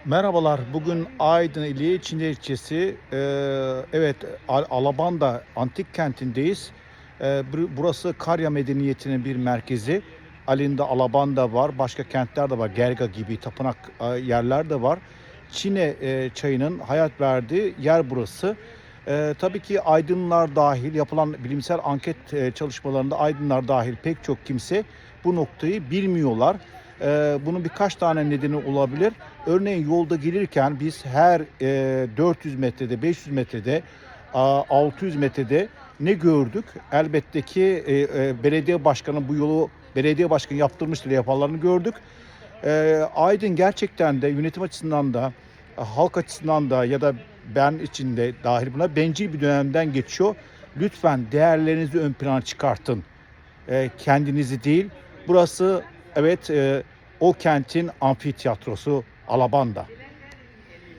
Merhabalar. Bugün Aydın ili Çince ilçesi. Evet, Alabanda antik kentindeyiz. Burası Karya medeniyetinin bir merkezi. Halinde Alabanda var. Başka kentler de var. Gerga gibi tapınak yerler de var. Çin'e çayının hayat verdiği yer burası. Tabii ki aydınlar dahil yapılan bilimsel anket çalışmalarında aydınlar dahil pek çok kimse bu noktayı bilmiyorlar. Bunun birkaç tane nedeni olabilir. Örneğin yolda gelirken biz her 400 metrede, 500 metrede, 600 metrede ne gördük? Elbette ki belediye başkanı bu yolu belediye başkanı yaptırmıştır yapanlarını gördük. Aydın gerçekten de yönetim açısından da halk açısından da ya da ben için de dahil buna bencil bir dönemden geçiyor. Lütfen değerlerinizi ön plana çıkartın. Kendinizi değil. Burası evet o kentin amfiteyatrosu Alabanda.